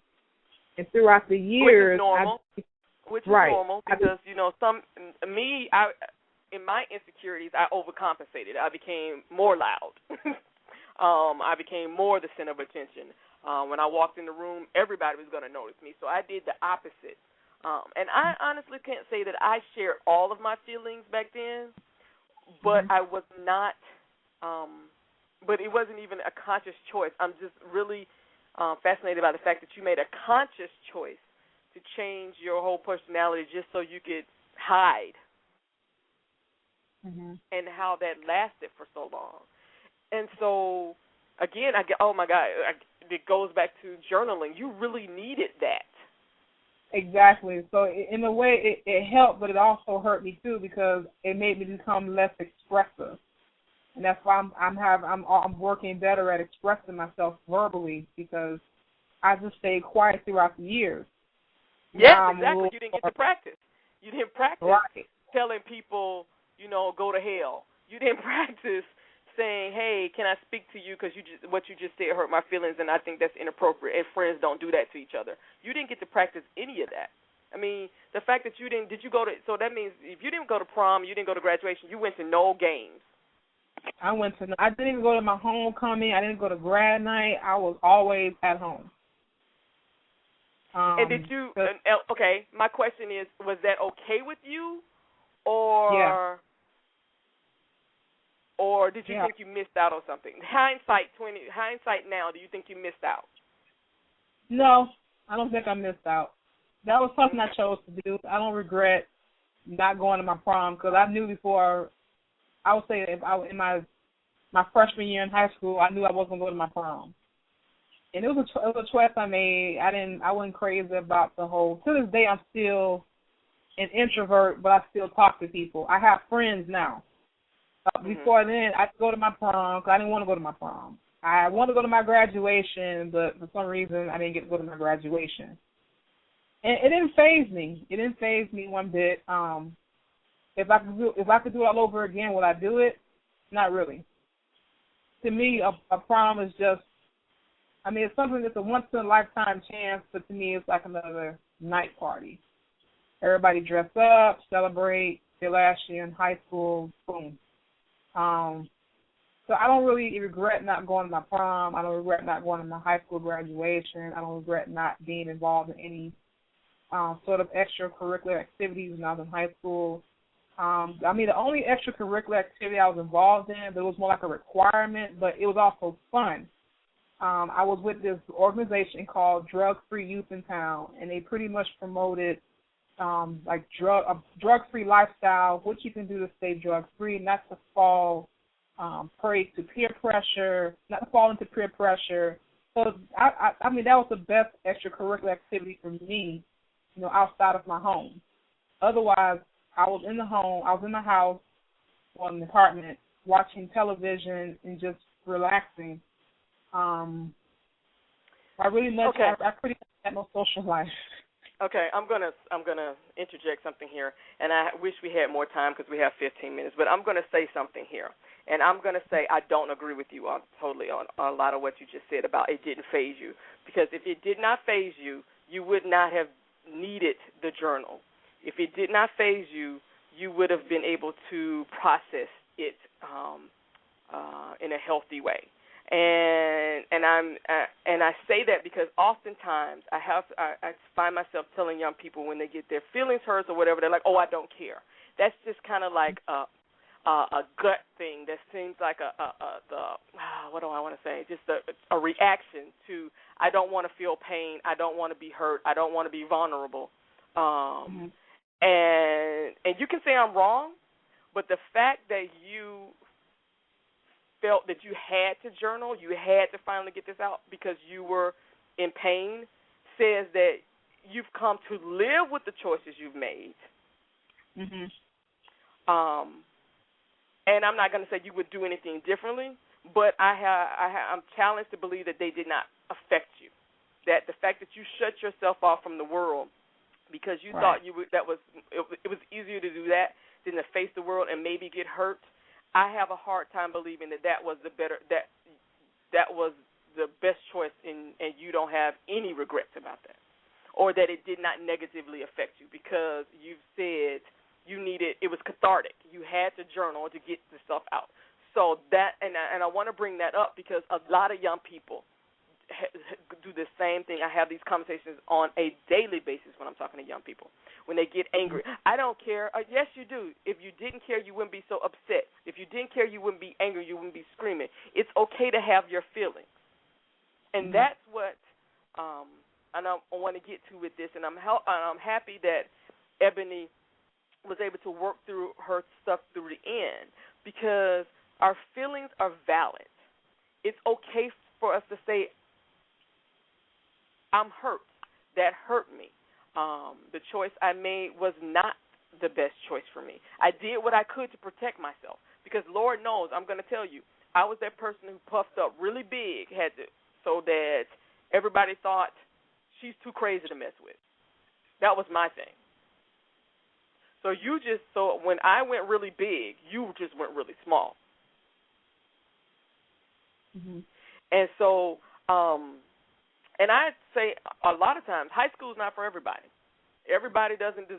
And throughout the years, which is normal because in my insecurities, I overcompensated. I became more loud. I became more the center of attention. When I walked in the room, everybody was going to notice me. So I did the opposite. And I honestly can't say that I shared all of my feelings back then, but I was not. But it wasn't even a conscious choice. I'm just really fascinated by the fact that you made a conscious choice to change your whole personality just so you could hide. And how that lasted for so long. And so, again, oh, my God, it goes back to journaling. You really needed that. Exactly. So, in a way, it helped, but it also hurt me, too, because it made me become less expressive. And that's why I'm working better at expressing myself verbally, because I just stayed quiet throughout the years. Yes, exactly. You didn't get to practice. You didn't practice telling people, go to hell. You didn't practice saying, hey, can I speak to you because what you just said hurt my feelings and I think that's inappropriate, and friends don't do that to each other. You didn't get to practice any of that. I mean, the fact that you didn't, so that means if you didn't go to prom, you didn't go to graduation, you went to no games. I didn't even go to my homecoming. I didn't go to grad night. I was always at home. And did you, okay, my question is, was that okay with you? Or did you think you missed out on something? Hindsight now, do you think you missed out? No, I don't think I missed out. That was something I chose to do. I don't regret not going to my prom because I knew before. I would say in my freshman year in high school, I knew I wasn't going to go to my prom, and it was a choice I made. I wasn't crazy about the whole. To this day, I'm still an introvert, but I still talk to people. I have friends now. Before then, I'd go to my prom because I didn't want to go to my prom. I wanted to go to my graduation, but for some reason, I didn't get to go to my graduation. And it didn't faze me. It didn't faze me one bit. If I could do it all over again, would I do it? Not really. To me, a prom is just, it's something that's a once-in-a-lifetime chance, but to me, it's like another night party. Everybody dress up, celebrate their last year in high school, boom. So I don't really regret not going to my prom. I don't regret not going to my high school graduation. I don't regret not being involved in any sort of extracurricular activities when I was in high school. The only extracurricular activity I was involved in, but it was more like a requirement, but it was also fun. I was with this organization called Drug-Free Youth in Town, and they pretty much promoted a drug-free lifestyle, what you can do to stay drug-free, not to fall prey to peer pressure, not to fall into peer pressure. So, that was the best extracurricular activity for me, outside of my home. Otherwise, I was in the house, or in the apartment, watching television and just relaxing. I pretty much had no social life. Okay, I'm gonna interject something here, and I wish we had more time because we have 15 minutes. But I'm gonna say something here, And I'm going to say I don't agree with you totally on a lot of what you just said about it didn't phase you. Because if it did not phase you, you would not have needed the journal. If it did not phase you, you would have been able to process it in a healthy way. And I say that because oftentimes I find myself telling young people when they get their feelings hurt or whatever, they're like, oh, I don't care. That's just kind of like a gut thing that seems like what do I want to say? Just a reaction to I don't want to feel pain. I don't want to be hurt. I don't want to be vulnerable. And you can say I'm wrong, but the fact that you felt that you had to journal, you had to finally get this out because you were in pain, says that you've come to live with the choices you've made. And I'm not going to say you would do anything differently, but I'm challenged to believe that they did not affect you. That the fact that you shut yourself off from the world because you thought it was easier to do that than to face the world and maybe get hurt. I have a hard time believing that was the best choice, and you don't have any regrets about that, or that it did not negatively affect you because you've said it was cathartic. You had to journal to get the stuff out. So that, and I want to bring that up because a lot of young people do the same thing. I have these conversations on a daily basis when I'm talking to young people. When they get angry, I don't care. Yes, you do. If you didn't care, you wouldn't be so upset. If you didn't care, you wouldn't be angry. You wouldn't be screaming. It's okay to have your feelings, and that's what and I want to get to with this. And I'm happy that Ebony was able to work through her stuff through the end because our feelings are valid. It's okay for us to say, I'm hurt. That hurt me. The choice I made was not the best choice for me. I did what I could to protect myself because Lord knows, I'm going to tell you, I was that person who puffed up really big so that everybody thought she's too crazy to mess with. That was my thing. So when I went really big, you just went really small. And so, and I say a lot of times, high school is not for everybody. Everybody doesn't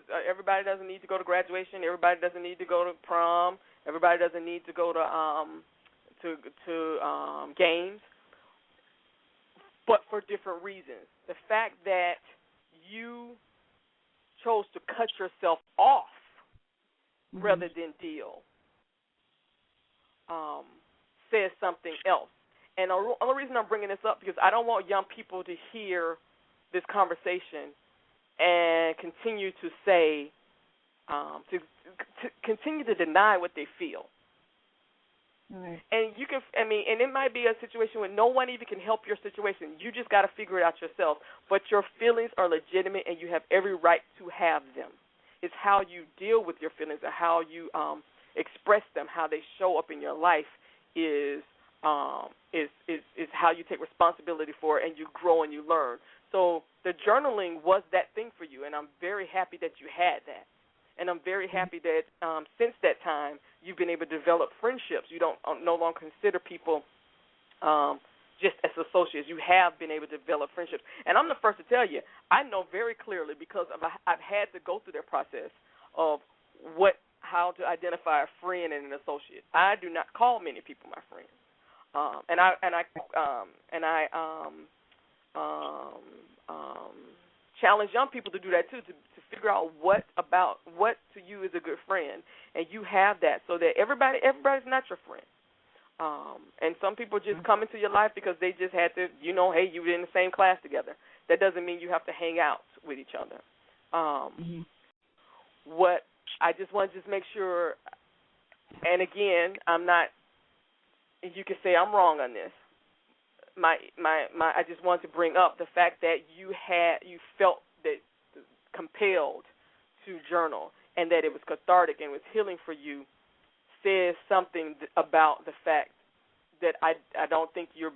need to go to graduation. Everybody doesn't need to go to prom. Everybody doesn't need to go to games. But for different reasons. The fact that you chose to cut yourself off rather than deal says something else. And the only reason I'm bringing this up because I don't want young people to hear this conversation and continue to say, to continue to deny what they feel. Right. And and it might be a situation where no one even can help your situation. You just got to figure it out yourself. But your feelings are legitimate, and you have every right to have them. It's how you deal with your feelings or how you express them, how they show up in your life is how you take responsibility for it, and you grow and you learn. So the journaling was that thing for you, and I'm very happy that you had that. And I'm very happy that since that time you've been able to develop friendships. You don't no longer consider people just as associates. You have been able to develop friendships. And I'm the first to tell you, I know very clearly because I've had to go through that process of how to identify a friend and an associate. I do not call many people my friends. And I challenge young people to do that too, to figure out what to you is a good friend, and you have that, so that everybody's not your friend. And some people just come into your life because they just had to, hey, you were in the same class together. That doesn't mean you have to hang out with each other. What I just want to make sure, and again, I'm not. You can say I'm wrong on this. I just want to bring up the fact that you felt that compelled to journal and that it was cathartic and was healing for you says something about the fact that I don't think you've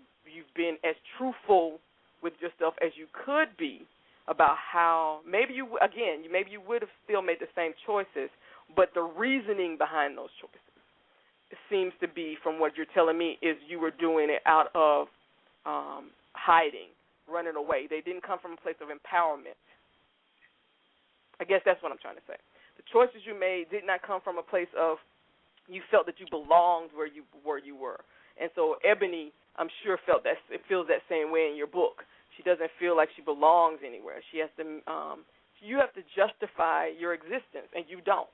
been as truthful with yourself as you could be about how maybe you would have still made the same choices, but the reasoning behind those choices seems to be, from what you're telling me, is you were doing it out of hiding, running away. They didn't come from a place of empowerment. I guess that's what I'm trying to say. The choices you made did not come from a place of you felt that you belonged where you were. And so Ebony, I'm sure, feels that same way in your book. She doesn't feel like she belongs anywhere. She has to. You have to justify your existence, and you don't.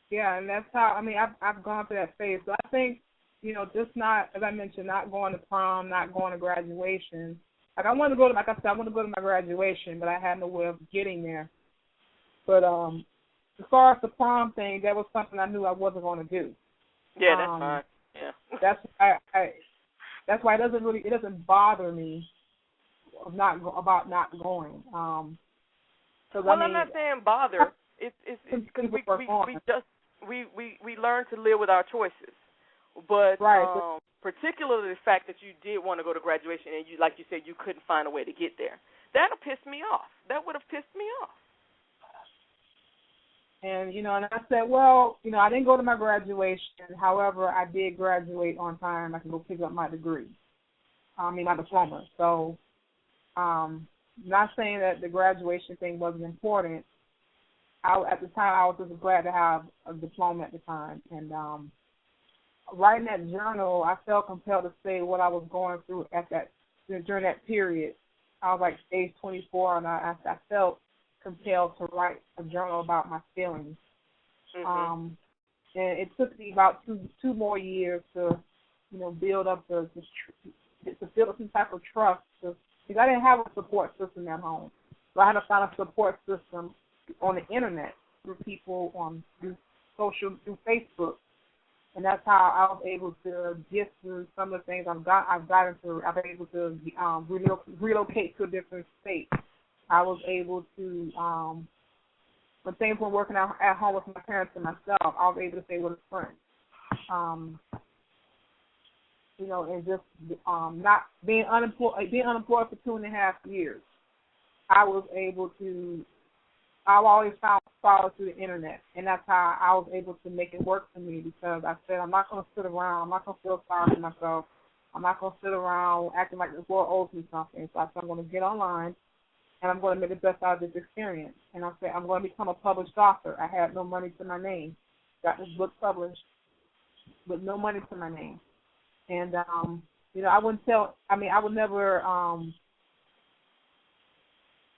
Yeah, and that's how. I mean, I've gone through that phase. So I think, just not, as I mentioned, not going to prom, not going to graduation. Like I wanted to go to, like I said, I wanted to go to my graduation, but I had no way of getting there. But as far as the prom thing, that was something I knew I wasn't going to do. Yeah, that's fine. Yeah. That's why it doesn't bother me about not going. I'm not saying bother. It's because we learn to live with our choices. But right. Particularly the fact that you did want to go to graduation and you, like you said, you couldn't find a way to get there. That'll piss me off. That would have pissed me off. And, and I said, well, I didn't go to my graduation. However, I did graduate on time. I can go pick up my degree. My diploma. So, not saying that the graduation thing wasn't important. At the time, I was just glad to have a diploma at the time. And writing that journal, I felt compelled to say what I was going through during that period. I was like age 24, and I felt compelled to write a journal about my feelings. Mm-hmm. And it took me about two more years to, build up to build some type of trust. Because I didn't have a support system at home, so I had to find a support system on the internet through people through Facebook, and that's how I was able to get through some of the things I've gotten through. I've been able to relocate to a different state. I was able to, when things were working out at home with my parents and myself, I was able to stay with a friend. And just not being unemployed for 2.5 years. I've always found solace through the internet, and that's how I was able to make it work for me, because I said, I'm not going to sit around. I'm not going to feel sorry for myself. I'm not going to sit around acting like the world owes me something. So I said, I'm going to get online, and I'm going to make the best out of this experience. And I said, I'm going to become a published author. I had no money to my name. Got this book published with no money to my name. And, I would never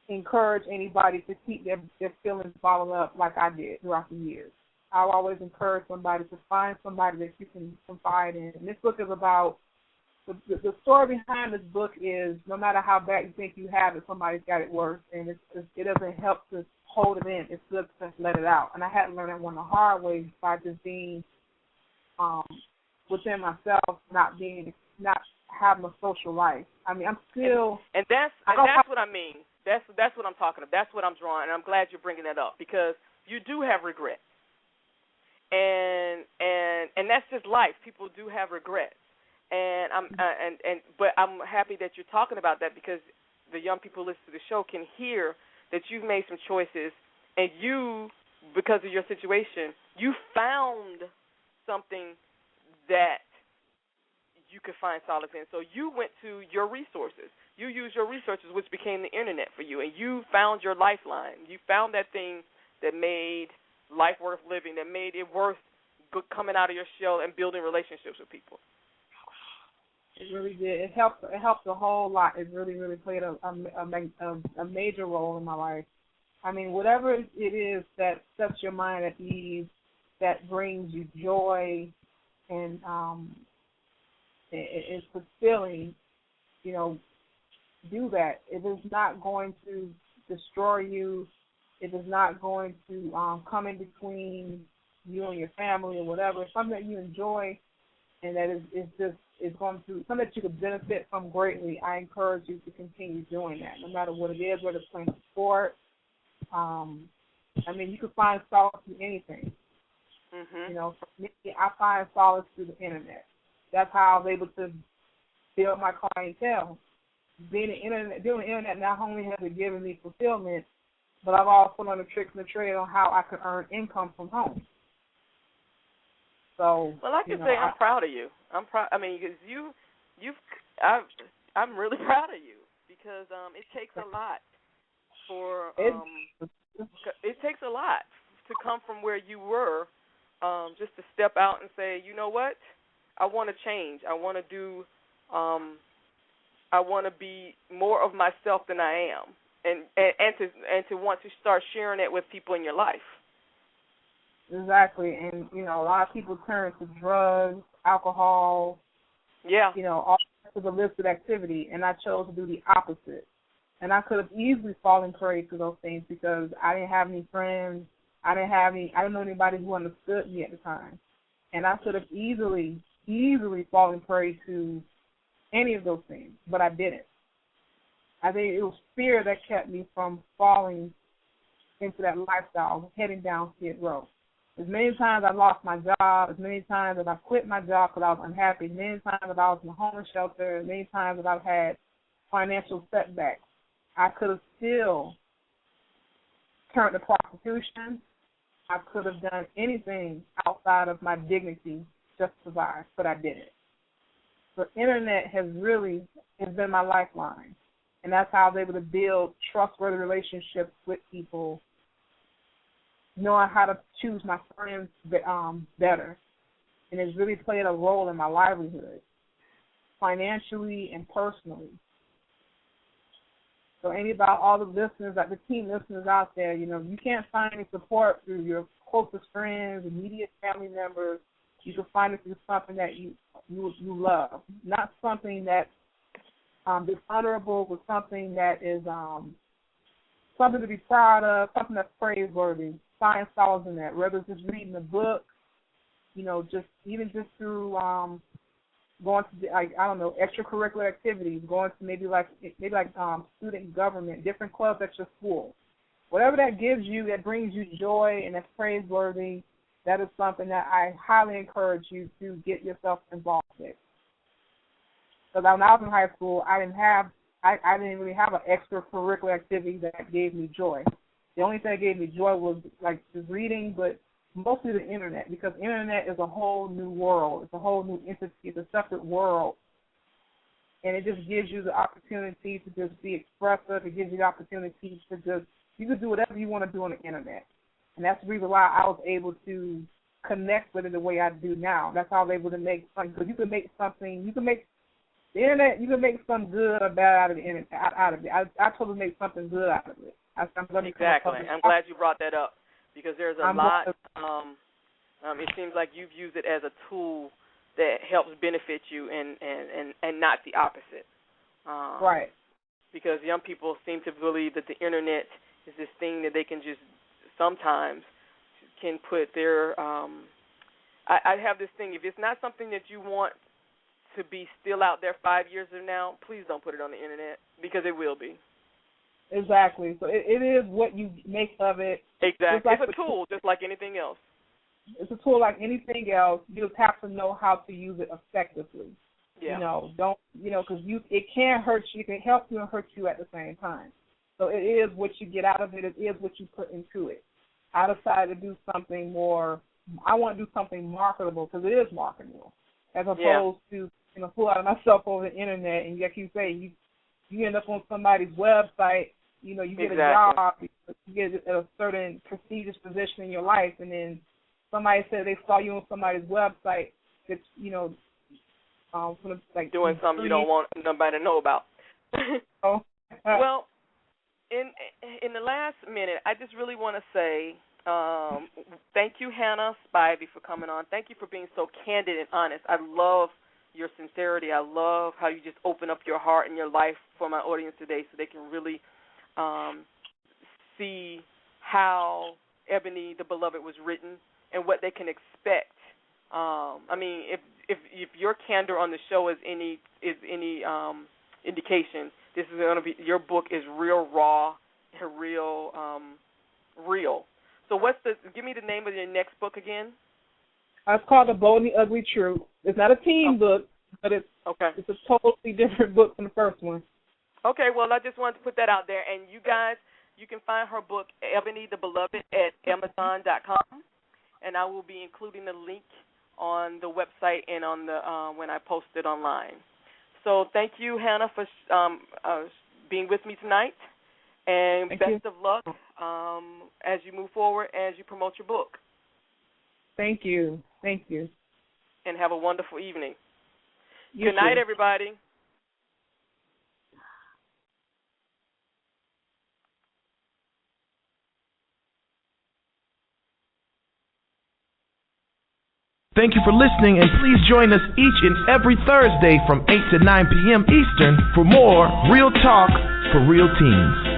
encourage anybody to keep their feelings bottled up like I did throughout the years. I always encourage somebody to find somebody that you can confide in. And this book is about, the story behind this book is, no matter how bad you think you have it, somebody's got it worse. And it doesn't help to hold it in. It's good to let it out. And I had to learn that one the hard way by just being within myself, not having a social life. I mean, I'm still... And that's what I mean. That's what I'm talking about. That's what I'm drawing, and I'm glad you're bringing that up, because you do have regret, and that's just life. People do have regrets, but I'm happy that you're talking about that, because the young people listening to the show can hear that you've made some choices, and you, because of your situation, you found something that you could find solace in. So you went to your resources. You used your resources, which became the internet for you, and you found your lifeline. You found that thing that made life worth living, that made it worth coming out of your shell and building relationships with people. It really did. It helped a whole lot. It really, really played a major role in my life. I mean, whatever it is that sets your mind at ease, that brings you joy, and it's fulfilling, do that. It is not going to destroy you. It is not going to come in between you and your family or whatever. It's something that you enjoy, and that is going to, something that you could benefit from greatly. I encourage you to continue doing that, no matter what it is, whether it's playing sport. You can find solace in anything. Mm-hmm. For me, I find solace through the internet. That's how I was able to build my clientele. Doing the internet not only has it given me fulfillment, but I've also learned the tricks and the trade on how I could earn income from home. So, well, I can say I'm proud of you. I'm proud. I mean, because I'm really proud of you because it takes a lot for it takes a lot to come from where you were, just to step out and say, you know what, I want to change. I want to do. I want to be more of myself than I am, and to want to start sharing it with people in your life. Exactly, and a lot of people turn to drugs, alcohol, all of the listed activity, and I chose to do the opposite. And I could have easily fallen prey to those things because I didn't have any friends, I didn't know anybody who understood me at the time, and I could have easily fallen prey to any of those things, but I didn't. I think it was fear that kept me from falling into that lifestyle, heading down Skid Row. As many times I lost my job, as many times that I quit my job because I was unhappy, as many times that I was in a homeless shelter, as many times that I've had financial setbacks, I could have still turned to prostitution. I could have done anything outside of my dignity just to survive, but I didn't. The internet has been my lifeline, and that's how I was able to build trustworthy relationships with people, knowing how to choose my friends better, and it's really played a role in my livelihood, financially and personally. So all the listeners, like the team listeners out there, you can't find any support through your closest friends, immediate family members. You can find it through something that you love, not something that's dishonorable, but something that is something to be proud of, something that's praiseworthy. Find solace in that, whether it's just reading a book, just through going to extracurricular activities, going to maybe like student government, different clubs at your school. Whatever that gives you, that brings you joy and that's praiseworthy, that is something that I highly encourage you to get yourself involved with. Because when I was in high school, I didn't really have an extracurricular activity that gave me joy. The only thing that gave me joy was like just reading, but mostly the internet, because the internet is a whole new world. It's a whole new entity. It's a separate world. And it just gives you the opportunity to just be expressive. It gives you the opportunity to you can do whatever you want to do on the internet. And that's the reason why I was able to connect with it the way I do now. That's how I was able to make something. Because you can make the internet, you can make something good or bad out of the internet, out of it. I totally make something good out of it. Exactly. I'm glad you brought that up because there's a lot. It seems like you've used it as a tool that helps benefit you and not the opposite. Right. Because young people seem to believe that the internet is this thing that they can just sometimes can put their I have this thing, if it's not something that you want to be still out there 5 years from now, please don't put it on the internet because it will be. Exactly. So it is what you make of it. Exactly. It's a tool just like anything else. It's a tool like anything else. You just have to know how to use it effectively. Yeah. Because it can hurt you. It can help you and hurt you at the same time. So it is what you get out of it. It is what you put into it. I decided to do something more. I want to do something marketable because it is marketable, as opposed to pull out of myself over the internet and like you say, you end up on somebody's website. You get a job, you get a certain prestigious position in your life, and then somebody said they saw you on somebody's website that's doing something you don't want nobody to know about. Well, in the last minute, I just really want to say thank you, Hannah Spivey, for coming on. Thank you for being so candid and honest. I love your sincerity. I love how you just open up your heart and your life for my audience today so they can really see how Ebony the Beloved was written and what they can expect. If your candor on the show is any indication, this is going to be, your book is real raw and real. So give me the name of your next book again. It's called The Bold and the Ugly Truth. It's not a teen book, but it's a totally different book from the first one. Okay, well, I just wanted to put that out there. And you guys, you can find her book, Ebony the Beloved, at Amazon.com. And I will be including the link on the website and on the when I post it online. So thank you, Hannah, for being with me tonight, and best of luck as you move forward, as you promote your book. Thank you. Thank you. And have a wonderful evening. You Good night, too. everybody. Thank you for listening, and please join us each and every Thursday from 8 to 9 p.m. Eastern for more Real Talk for Real Teens.